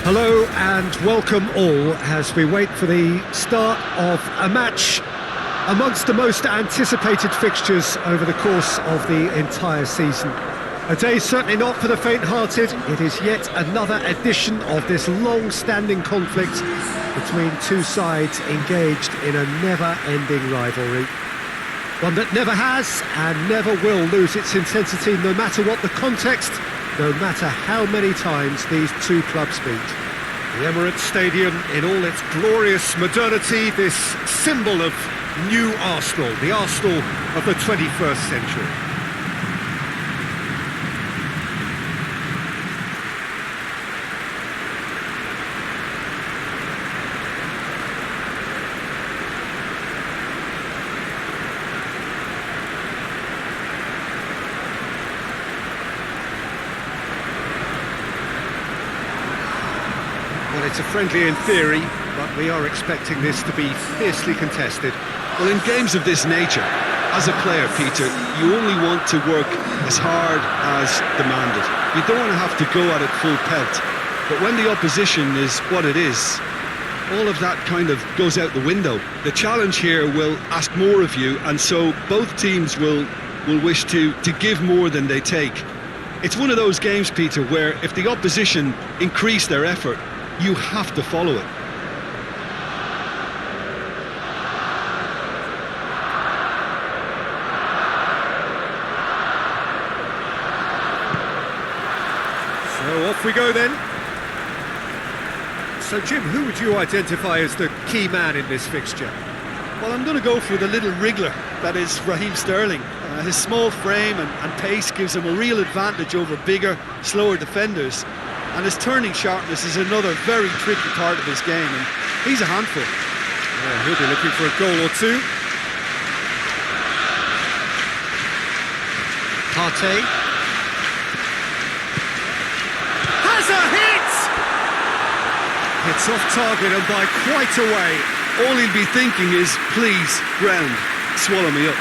Hello and welcome all as we wait for the start of a match amongst the most anticipated fixtures over the course of the entire season. A day certainly not for the faint-hearted. It is yet another edition of this long-standing conflict between two sides engaged in a never-ending rivalry. One that never has and never will lose its intensity, no matter what the context, no matter how many times these two clubs meet. The Emirates Stadium in all its glorious modernity, this symbol of new Arsenal, the Arsenal of the 21st century. Well, it's a friendly in theory, but we are expecting this to be fiercely contested. Well, in games of this nature, as a player, Peter, you only want to work as hard as demanded. You don't want to have to go at it full pelt. But when the opposition is what it is, all of that kind of goes out the window. The challenge here will ask more of you, and so both teams will wish to give more than they take. It's one of those games, Peter, where if the opposition increase their effort, you have to follow it. So off we go then. So Jim, who would you identify as the key man in this fixture? Well, I'm going to go for the little wriggler, that is Raheem Sterling. His small frame and pace gives him a real advantage over bigger, slower defenders. And his turning sharpness is another very tricky part of his game, and he's a handful. Yeah, he'll be looking for a goal or two. Partey. Has a hit! It's off target and by quite a way. All he'll be thinking is, please, ground, swallow me up.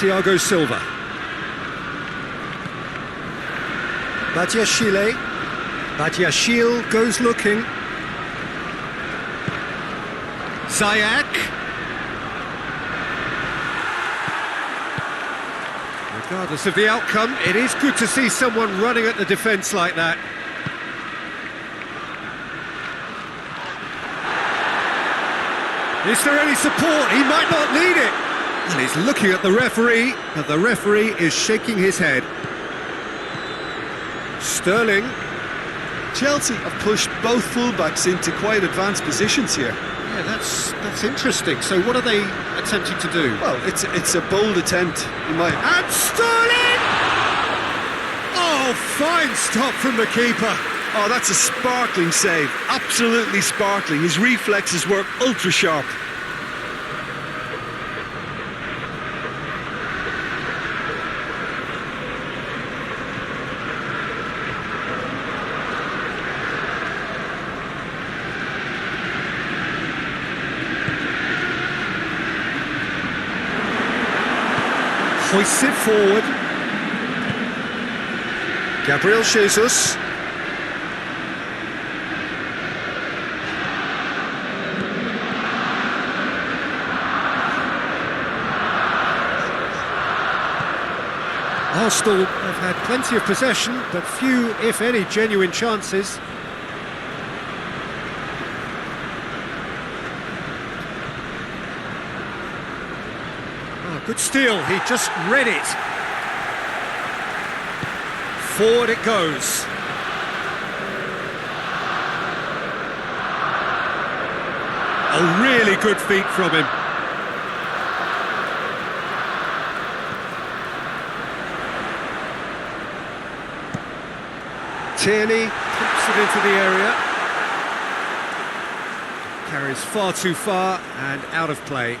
Thiago Silva. Badiashile. Badiashile goes looking. Ziyech. Regardless of the outcome, it is good to see someone running at the defence like that. Is there any support? He might not need it. And he's looking at the referee, but the referee is shaking his head. Sterling. Chelsea have pushed both fullbacks into quite advanced positions here. Yeah, that's interesting. So what are they attempting to do? Well, it's a bold attempt, in my... And Sterling! Oh, fine stop from the keeper. Oh, that's a sparkling save. Absolutely sparkling. His reflexes work ultra sharp. Hoists it forward. Gabriel Jesus. Arsenal have had plenty of possession, but few, if any, genuine chances. Good steal, he just read it. Forward it goes. A really good feat from him. Tierney pumps it into the area. Carries far too far and out of play.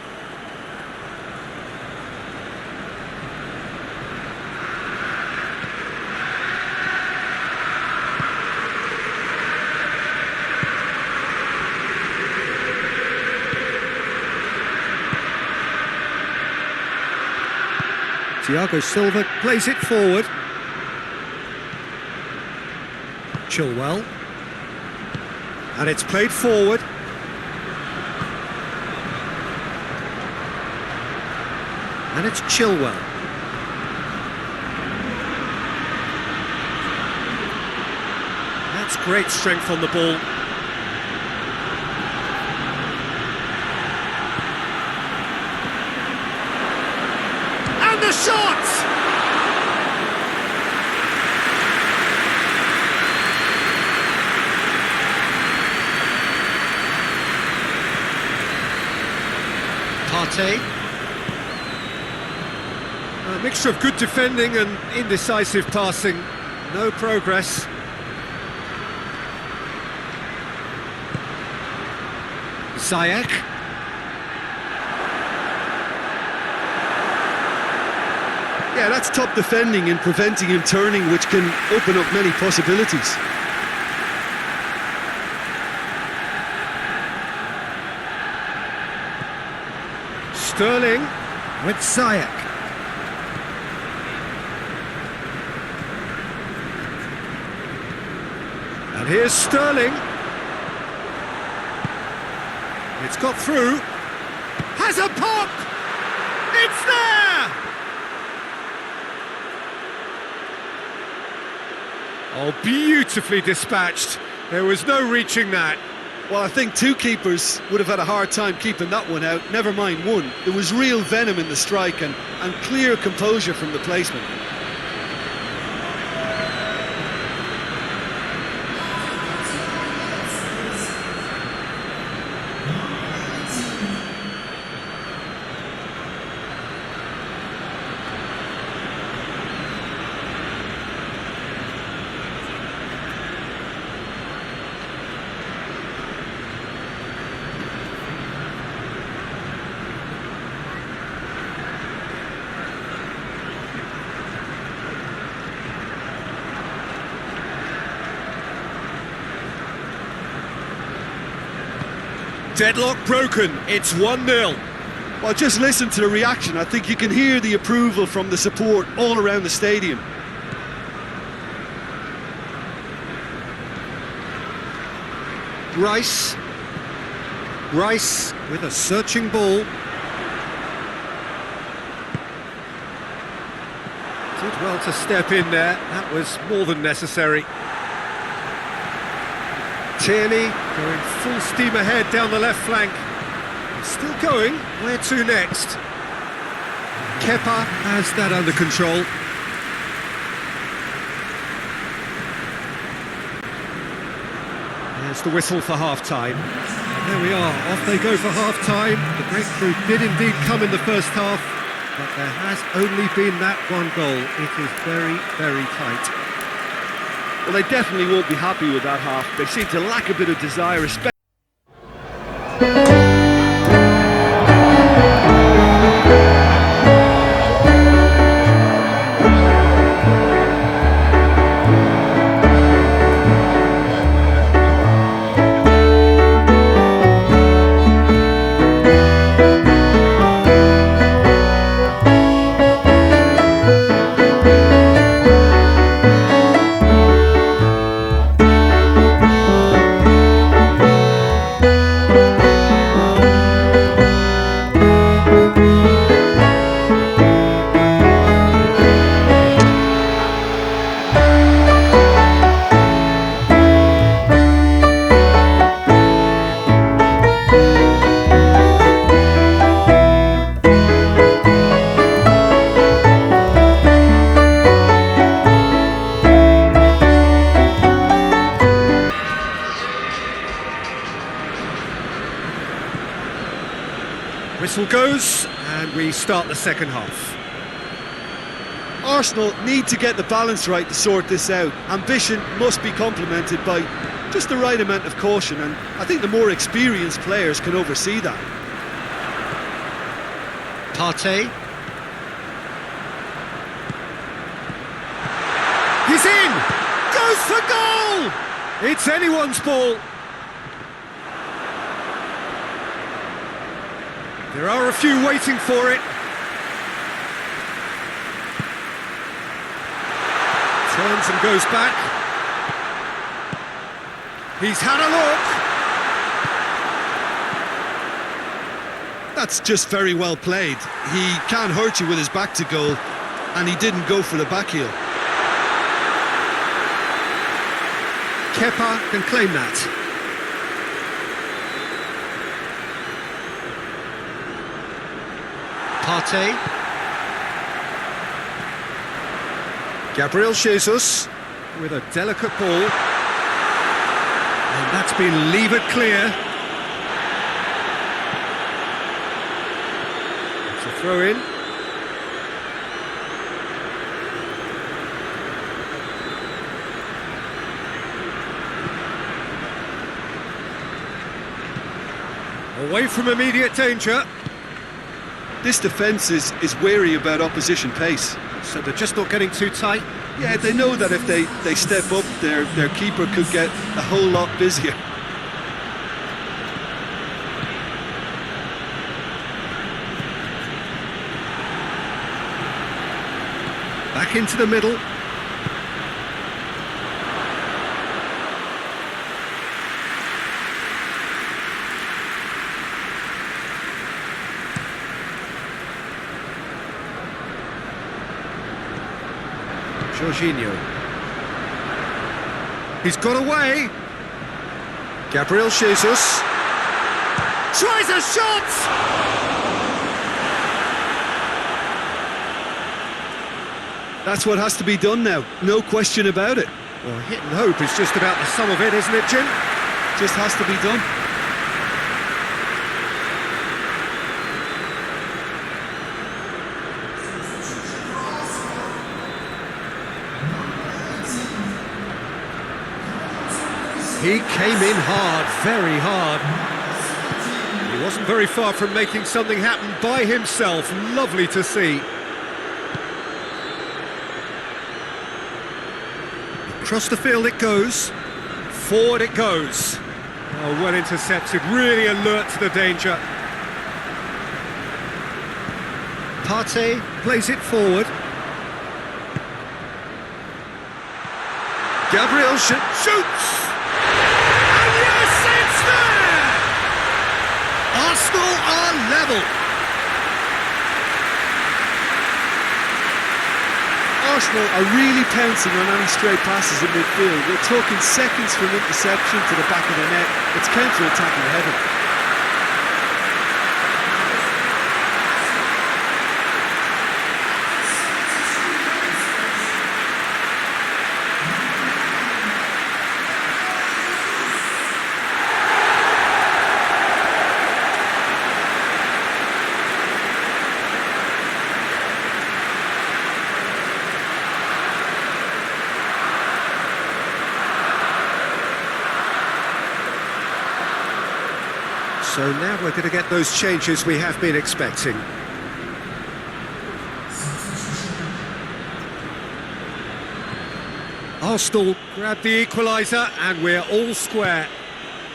Thiago Silva plays it forward. Chilwell. And it's played forward. And it's Chilwell. That's great strength on the ball. And the shot! Partey. A mixture of good defending and indecisive passing. No progress. Ziyech. Yeah, that's top defending and preventing him turning, which can open up many possibilities. Sterling with Ziyech. And here's Sterling. It's got through. Has a pop! It's there! Oh, beautifully dispatched. There was no reaching that. Well, I think two keepers would have had a hard time keeping that one out, never mind one. There was real venom in the strike and clear composure from the placement. Deadlock broken, it's 1-0. Well, just listen to the reaction. I think you can hear the approval from the support all around the stadium. Rice with a searching ball. Did well to step in there, that was more than necessary. Tierney going full steam ahead down the left flank. Still going, where to next? Kepa has that under control. There's the whistle for half-time. There we are, off they go for half-time. The breakthrough did indeed come in the first half, but there has only been that one goal. It is very, very tight. Well, they definitely won't be happy with that half. They seem to lack a bit of desire, especially... Whistle goes, and we start the second half. Arsenal need to get the balance right to sort this out. Ambition must be complemented by just the right amount of caution, and I think the more experienced players can oversee that. Partey. He's in! Goes for goal! It's anyone's ball. There are a few waiting for it. Turns and goes back. He's had a look. That's just very well played. He can't hurt you with his back to goal, and he didn't go for the back heel. Kepa can claim that. Partey. Gabriel Jesus with a delicate ball. And that's been levered clear. It's a throw in. Away from immediate danger. This defence is wary about opposition pace. So they're just not getting too tight. Yeah, they know that if they step up, their keeper could get a whole lot busier. Back into the middle. Jorginho. He's got away. Gabriel Jesus. Tries a shot! That's what has to be done now, no question about it. Well, hit and hope is just about the sum of it, isn't it, Jim? Just has to be done. He came in hard, very hard. He wasn't very far from making something happen by himself. Lovely to see. Across the field it goes. Forward it goes. Oh, well intercepted, really alert to the danger. Partey plays it forward. Gabriel shoots! Arsenal are level. Arsenal are really pouncing on any stray passes in midfield. We're talking seconds from interception to the back of the net. It's counter-attacking heaven. So now we're going to get those changes we have been expecting. Arsenal grab the equaliser and we're all square.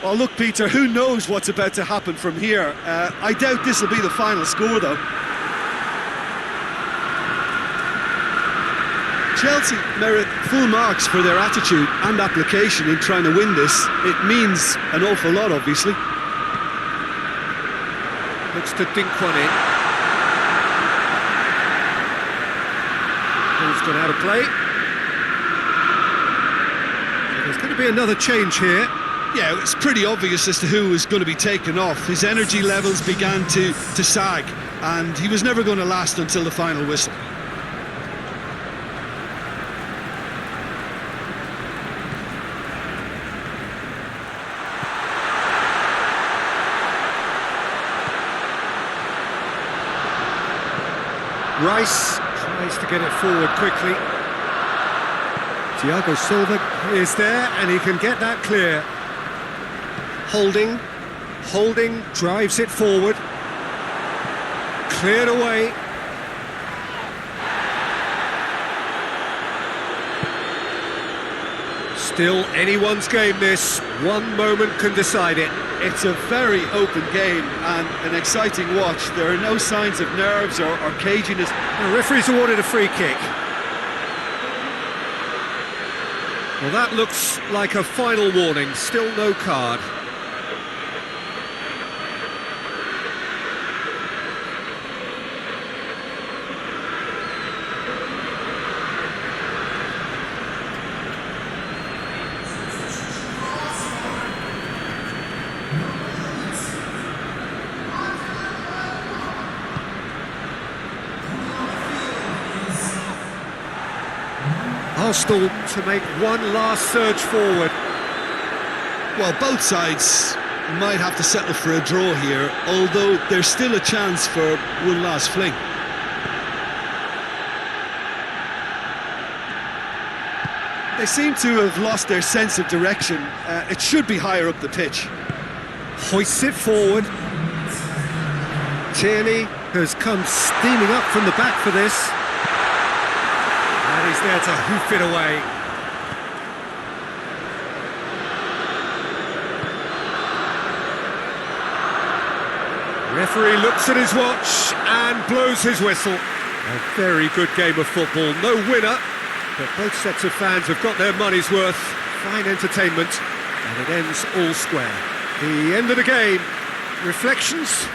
Well, look, Peter, who knows what's about to happen from here? I doubt this will be the final score, though. Chelsea merit full marks for their attitude and application in trying to win this. It means an awful lot, obviously. Looks to dink one in. Ball's gone out of play. So there's going to be another change here. Yeah, it's pretty obvious as to who was going to be taken off. His energy levels began to sag, and he was never going to last until the final whistle. Rice tries to get it forward quickly. Thiago Silva is there and he can get that clear. Holding, drives it forward. Cleared away. Still anyone's game this. One moment can decide it. It's a very open game and an exciting watch. There are no signs of nerves or caginess. The referee's awarded a free kick. Well, that looks like a final warning, still no card. Arsenal to make one last surge forward. Well, both sides might have to settle for a draw here, although there's still a chance for one last fling. They seem to have lost their sense of direction. It should be higher up the pitch. Hoists it forward. Tierney has come steaming up from the back for this. And he's there to hoof it away. Referee looks at his watch and blows his whistle. A very good game of football. No winner, but both sets of fans have got their money's worth. Fine entertainment, and it ends all square. The end of the game. Reflections?